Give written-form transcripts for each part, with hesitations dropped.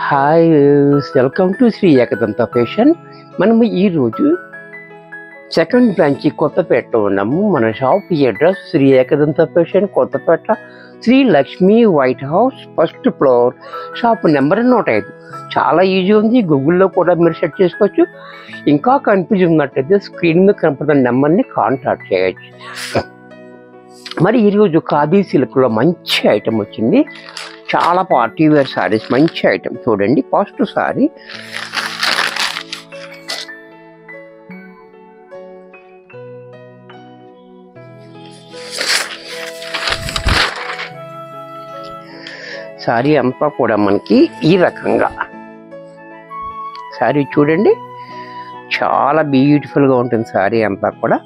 Hi, welcome to Shri Ekadanta Fashion. మనము ఈరోజు second branch కొత్తపేటలో ఉన్నాము. మన shop address Shri Ekadanta Fashion, Kothapeta, Shri Lakshmi White House, first floor, shop number 105. చాలా ఈజీ ఉంది, గూగుల్లో కూడా మీరు సెర్చ్ చేసుకోవచ్చు. ఇంకా కన్ఫ్యూజ్ ఉన్నట్టయితే స్క్రీన్ మీద కనపడుతున్న నెంబర్ని కాంటాక్ట్ చేయొచ్చు. మరి ఈరోజు ఖాదీ సిల్క్లో మంచి ఐటెం వచ్చింది. చాలా పార్టీ వేర్ సారీస్, మంచి ఐటమ్ చూడండి. ఫస్ట్ సారీ సారీ అంతా కూడా మనకి ఈ రకంగా సారీ చూడండి, చాలా బ్యూటిఫుల్గా ఉంటుంది. సారీ అంతా కూడా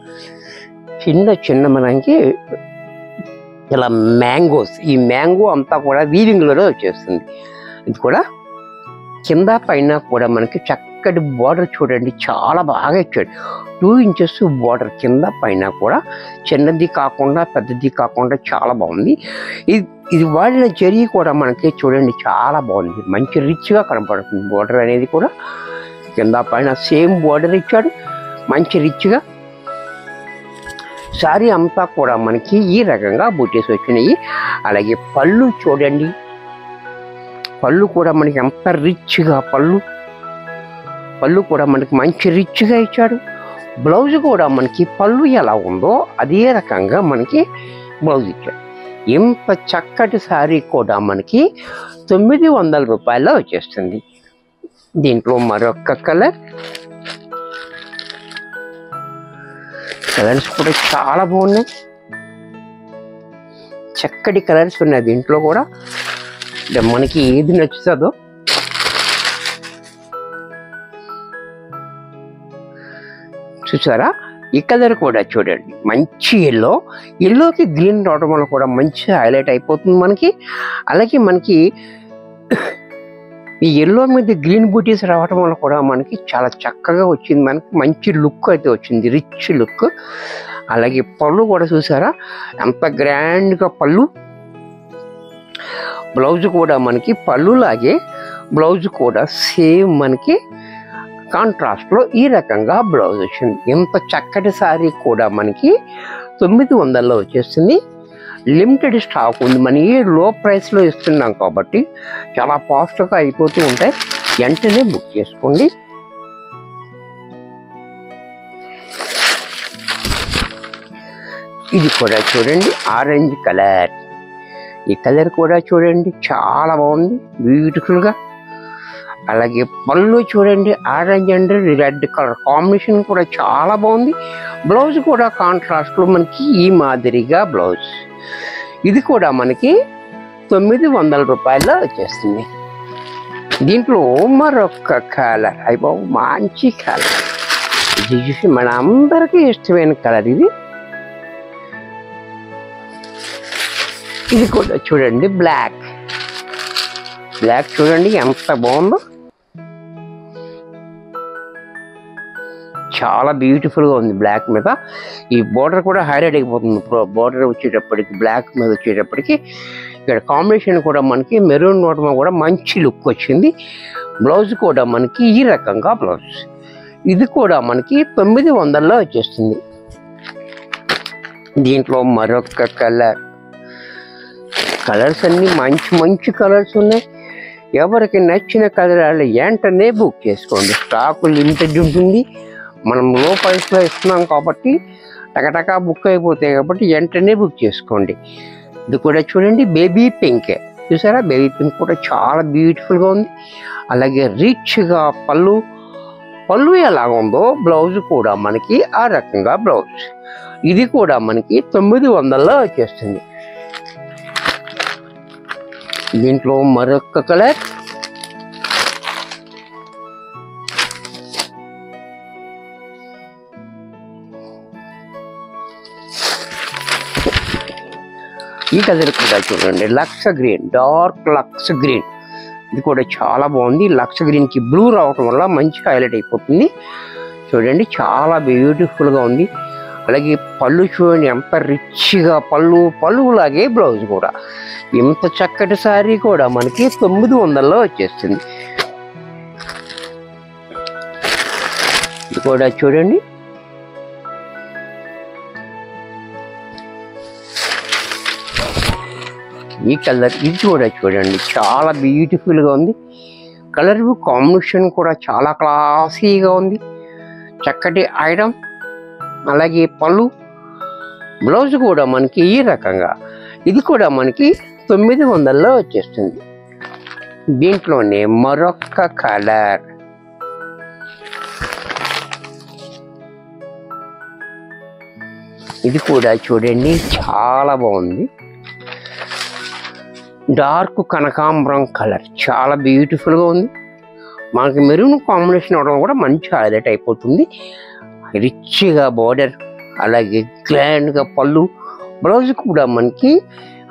చిన్న మనకి ఇలా మ్యాంగోస్, ఈ మ్యాంగో అంతా కూడా వీవింగ్లోనే వచ్చేస్తుంది. ఇది కూడా కింద పైన కూడా మనకి చక్కటి బార్డర్ చూడండి, చాలా బాగా ఇచ్చాడు. 2 ఇంచెస్ బార్డర్ కింద పైన కూడా, చిన్నది కాకుండా పెద్దది కాకుండా చాలా బాగుంది. ఇది వాడిన జరీ కూడా మనకి చూడండి చాలా బాగుంది, మంచి రిచ్గా కనపడుతుంది. బార్డర్ అనేది కూడా కింద పైన సేమ్ బార్డర్ ఇచ్చాడు, మంచి రిచ్గా. సారీ అంతా కూడా మనకి ఈ రకంగా బూటీస్ వచ్చినాయి. అలాగే పళ్ళు చూడండి, పళ్ళు కూడా మనకి ఎంత రిచ్గా, పళ్ళు కూడా మనకి మంచి రిచ్గా ఇచ్చాడు. బ్లౌజ్ కూడా మనకి పళ్ళు ఎలా ఉందో అదే రకంగా మనకి బ్లౌజ్ ఇచ్చాడు. ఇంత చక్కటి సారీ కూడా మనకి 900 రూపాయల్లో వచ్చేస్తుంది. దీంట్లో మరొక కలర్స్ కూడా చాలా బాగున్నాయి, చక్కటి కలర్స్ ఉన్నాయి దీంట్లో కూడా. మనకి ఏది నచ్చుతుందో చూసారా. ఈ కలర్ కూడా చూడండి, మంచి ఎల్లోకి గ్రీన్ రావడం వల్ల కూడా మంచి హైలైట్ అయిపోతుంది మనకి. అలాగే మనకి ఈ ఎల్లో మీద గ్రీన్ బూటీస్ రావడం వల్ల కూడా మనకి చాలా చక్కగా వచ్చింది, మనకి మంచి లుక్ అయితే వచ్చింది, రిచ్ లుక్. అలాగే పళ్ళు కూడా చూసారా ఎంత గ్రాండ్గా పళ్ళు. బ్లౌజ్ కూడా మనకి పళ్ళులాగే బ్లౌజ్ కూడా సేమ్ మనకి కాంట్రాస్ట్లో ఈ రకంగా బ్లౌజ్ వచ్చింది. ఎంత చక్కటి సారీ కూడా మనకి 900లో వచ్చేస్తుంది. లిమిటెడ్ స్టాక్ ఉంది, మనకి లో ప్రైస్లో ఇస్తున్నాం కాబట్టి చాలా ఫాస్ట్గా అయిపోతూ ఉంటాయి. వెంటనే బుక్ చేసుకోండి. ఇది కూడా చూడండి, ఆరెంజ్ కలర్. ఈ కలర్ కూడా చూడండి చాలా బాగుంది, బ్యూటిఫుల్గా. అలాగే పళ్ళు చూడండి, orange and red colour combination కూడా చాలా బాగుంది. బ్లౌజ్ కూడా కాంట్రాస్ట్లో మనకి ఈ మాదిరిగా బ్లౌజ్. ఇది కూడా మనకి 900 రూపాయల్లో వచ్చేస్తుంది. దీంట్లో మరొక కలర్, అయిపోయి మంచి కలర్, ఇది చూసి మన అందరికీ ఇష్టమైన కలర్. ఇది కూడా చూడండి, బ్లాక్ చూడండి ఎంత బాగుందో, చాలా బ్యూటిఫుల్గా ఉంది. బ్లాక్ మీద ఈ బోర్డర్ కూడా హైలైట్ అయిపోతుంది. బోర్డర్ వచ్చేటప్పటికి బ్లాక్ మీద వచ్చేటప్పటికి ఇక్కడ కాంబినేషన్ కూడా మనకి మెరూన్ నోటం కూడా మంచి లుక్ వచ్చింది. బ్లౌజ్ కూడా మనకి ఈ రకంగా బ్లౌజ్. ఇది కూడా మనకి 900లో వచ్చేస్తుంది. దీంట్లో మరొక కలర్స్ అన్నీ మంచి కలర్స్ ఉన్నాయి. ఎవరికి నచ్చిన కలర్ వెంటనే బుక్ చేసుకోండి, స్టాక్ లిమిటెడ్ ఉంటుంది. మనం లో ప్రైస్లో ఇస్తున్నాం కాబట్టి టకటకా బుక్ అయిపోతాయి కాబట్టి వెంటనే బుక్ చేసుకోండి. ఇది కూడా చూడండి, బేబీ పింక్ చూసారా, బేబీ పింక్ కూడా చాలా బ్యూటిఫుల్గా ఉంది. అలాగే రిచ్గా పళ్ళు ఎలా ఉందో బ్లౌజ్ కూడా మనకి ఆ రకంగా బ్లౌజ్. ఇది కూడా మనకి 900లో వచ్చేస్తుంది. దీంట్లో మరొక కలర్, ఈ కలర్ కూడా చూడండి, lux green, dark lux green. ఇది కూడా చాలా బాగుంది. లక్స్ గ్రీన్కి బ్లూ రావటం వల్ల మంచి హైలైట్ అయిపోతుంది. చూడండి చాలా బ్యూటిఫుల్గా ఉంది. అలాగే పళ్ళు చూడండి ఎంత రిచ్గా, పళ్ళులాగే బ్లౌజ్ కూడా. ఇంత చక్కటి శారీ కూడా మనకి 900లో వచ్చేస్తుంది. కూడా చూడండి. ఈ కలర్ ఇది కూడా చూడండి, చాలా బ్యూటిఫుల్గా ఉంది. కలర్ కాంబినేషన్ కూడా చాలా క్లాసీగా ఉంది. చక్కటి ఐటమ్. అలాగే పళ్ళు, బ్లౌజ్ కూడా మనకి ఈ రకంగా, ఇది కూడా మనకి 900లో వచ్చేస్తుంది. దీంట్లోనే మరొక కలర్, ఇది కూడా చూడండి చాలా బాగుంది. డార్క్ కనకాంబరం కలర్ చాలా బ్యూటిఫుల్గా ఉంది. మనకి మెరూన్ కాంబినేషన్ అవడం కూడా మంచి హైలైట్ అయిపోతుంది. రిచ్గా బార్డర్, అలాగే గ్రాండ్గా పళ్ళు, బ్లౌజ్ కూడా మనకి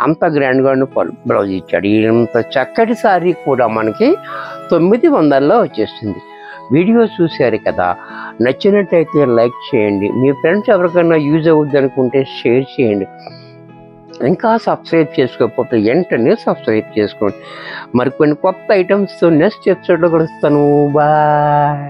అంత గ్రాండ్గా పళ్ళు బ్లౌజ్ ఇచ్చాడు. ఇంత చక్కటి శారీ కూడా మనకి 900లో వచ్చేస్తుంది. వీడియో చూశారు కదా, నచ్చినట్టయితే లైక్ చేయండి. మీ ఫ్రెండ్స్ ఎవరికైనా యూజ్ అవుద్ది అనుకుంటే షేర్ చేయండి. ఇంకా సబ్స్క్రైబ్ చేసుకోకపోతే వెంటనే సబ్స్క్రైబ్ చేసుకోండి. మరికొన్ని కొత్త ఐటమ్స్తో నెక్స్ట్ ఎపిసోడ్లో కలుస్తాను. బాయ్.